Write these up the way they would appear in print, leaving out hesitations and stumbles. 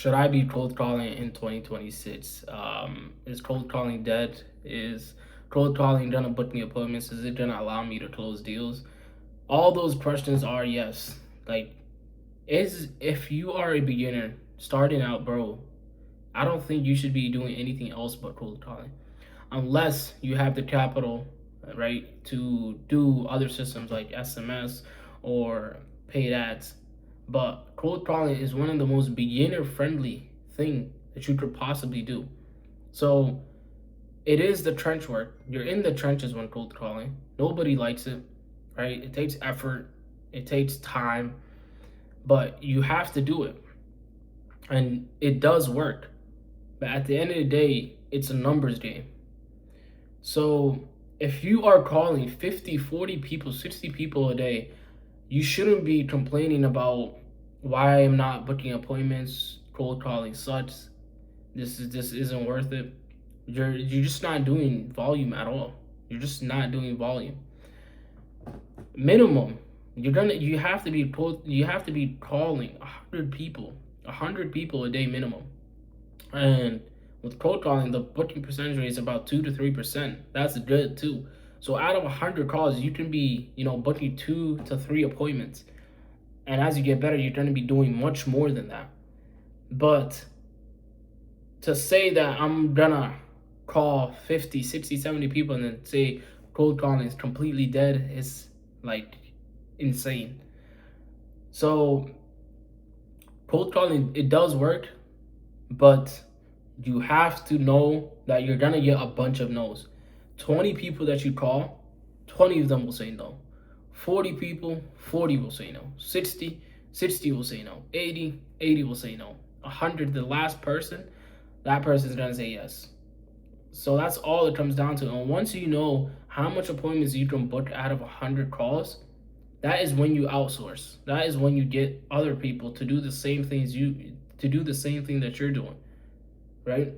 Should I be cold calling in 2026? Is cold calling dead? Is cold calling gonna book me appointments? Is it gonna allow me to close deals? All those questions are yes. Like, is if you are a beginner starting out, bro, I don't think you should be doing anything else but cold calling, unless you have the capital, right, to do other systems like SMS or paid ads. But cold calling is one of the most beginner friendly thing that you could possibly do. So it is the trench work. You're in the trenches when cold calling. Nobody likes it, right? It takes effort, it takes time, but you have to do it. And it does work. But at the end of the day, it's a numbers game. So if you are calling 50, 40 people, 60 people a day, you shouldn't be complaining about why I'm not booking appointments, cold calling sucks. This isn't worth it. You're just not doing volume at all. You're just not doing volume. Minimum, you have to be calling 100 people a day minimum. And with cold calling, the booking percentage rate is about 2 to 3%. That's good too. So out of 100 calls, you can be, booking 2 to 3 appointments. And as you get better, you're going to be doing much more than that. But to say that I'm gonna call 50, 60, 70 people and then say cold calling is completely dead is like insane. So cold calling, it does work, but you have to know that you're gonna get a bunch of no's. 20 people that you call, 20 of them will say no. 40 people, 40 will say no. 60, 60 will say no. 80, 80 will say no. 100, the last person, that person is gonna say yes. So that's all it comes down to. And once you know how much appointments you can book out of 100 calls, that is when you outsource. That is when you get other people to do the same things that you're doing, right?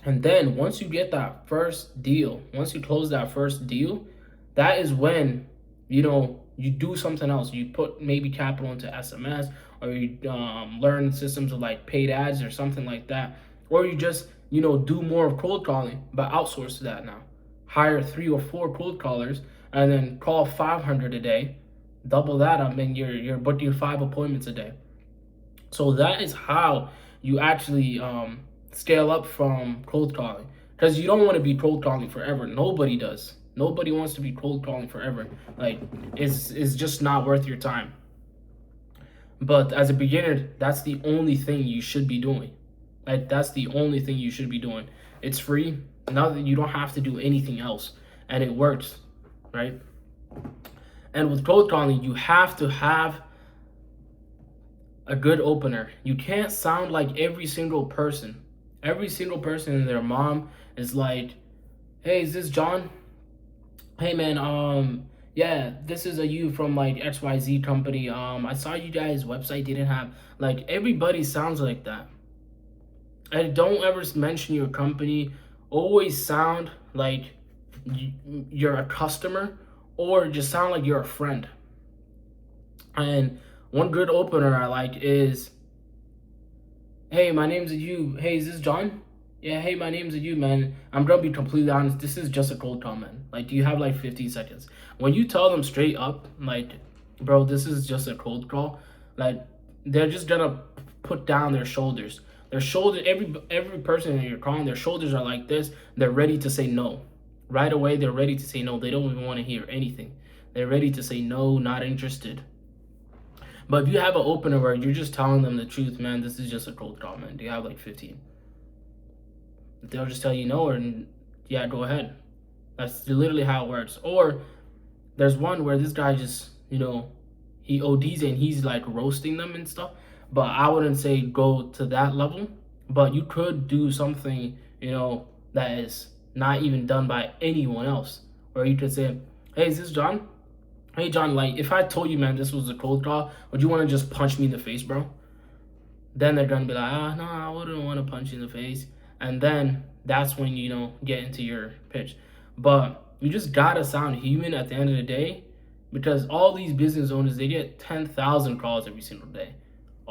And then once you get that first deal, once you close that first deal, that is when you do something else. You put maybe capital into SMS, or you learn systems of like paid ads or something like that, or you just do more of cold calling, but outsource that now. Hire 3 or 4 cold callers and then call 500 a day. Double that up, and you're booking 5 appointments a day. So that is how you actually scale up from cold calling, because you don't want to be cold calling forever. Nobody does. Nobody wants to be cold calling forever. Like, it's just not worth your time. But as a beginner, that's the only thing you should be doing. Like, that's the only thing you should be doing. It's free. Now that you don't have to do anything else, and it works, right? And with cold calling, you have to have a good opener. You can't sound like every single person. Every single person and their mom is like, "Hey, is this John? Hey man, yeah, this is a you from like XYZ company. I saw you guys' website didn't have," like, everybody sounds like that. And don't ever mention your company. Always sound like you're a customer, or just sound like you're a friend. And one good opener I like is, "Hey, my name's you. Hey, is this John? Yeah, hey, my name's you, man. I'm gonna be completely honest. This is just a cold call, man. Like, do you have like 15 seconds?" When you tell them straight up, like, "Bro, this is just a cold call," like, they're just gonna put down their shoulders. Their shoulder, every person that you're calling, their shoulders are like this. They're ready to say no. Right away, they're ready to say no. They don't even want to hear anything. They're ready to say no, not interested. But if you have an opener where you're just telling them the truth, man, this is just a cold call, man. Do you have like 15? They'll just tell you no, or yeah, go ahead. That's literally how it works. Or there's one where this guy just, he ODs and he's like roasting them and stuff. But I wouldn't say go to that level. But you could do something, that is not even done by anyone else. Where you could say, "Hey, is this John? Hey, John, like, if I told you, man, this was a cold call, would you want to just punch me in the face, bro?" Then they're gonna be like, "No, I wouldn't want to punch you in the face." And then that's when get into your pitch. But you just gotta sound human at the end of the day, because all these business owners, they get 10,000 calls every single day.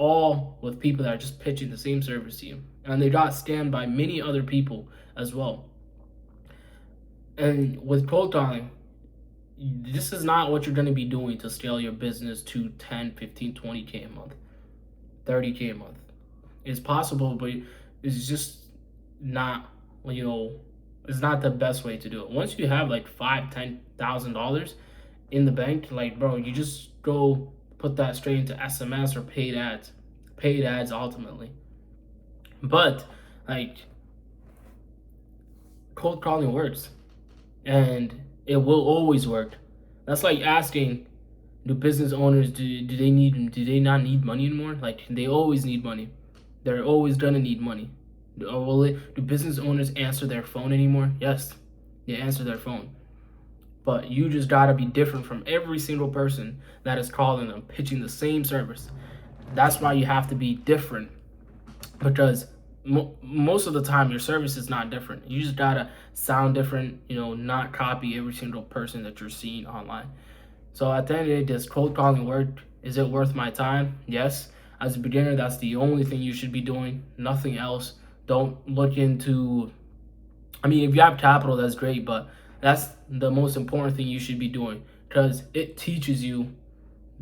all with people that are just pitching the same service to you, and they got scammed by many other people as well. And with cold calling, this is not what you're going to be doing to scale your business to 10, 15, 20K a month, 30K a month. It's possible, but it's just not, it's not the best way to do it. Once you have like $5,000, $10,000 in the bank, like, bro, you just go put that straight into SMS or paid ads ultimately. But like, cold calling works, and it will always work. That's like asking, do business owners do they not need money anymore? Like, they always need money. They're always gonna need money. Do business owners answer their phone anymore? Yes, they answer their phone. But you just gotta be different from every single person that is calling them, pitching the same service. That's why you have to be different, because most of the time your service is not different. You just gotta sound different, not copy every single person that you're seeing online. So at the end of the day, does cold calling work? Is it worth my time? Yes. As a beginner, that's the only thing you should be doing, nothing else. Don't look into, if you have capital, that's great, but that's the most important thing you should be doing, because it teaches you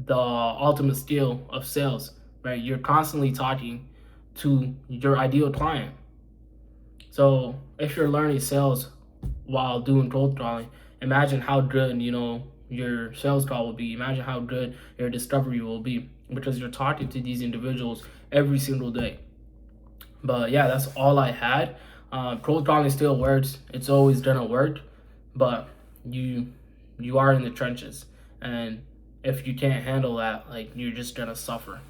the ultimate skill of sales, right? You're constantly talking to your ideal client. So if you're learning sales while doing cold calling, imagine how good, your sales call will be. Imagine how good your discovery will be, because you're talking to these individuals every single day. But yeah, that's all I had. Cold calling still works. It's always gonna work, but you are in the trenches, and if you can't handle that, like, you're just gonna suffer.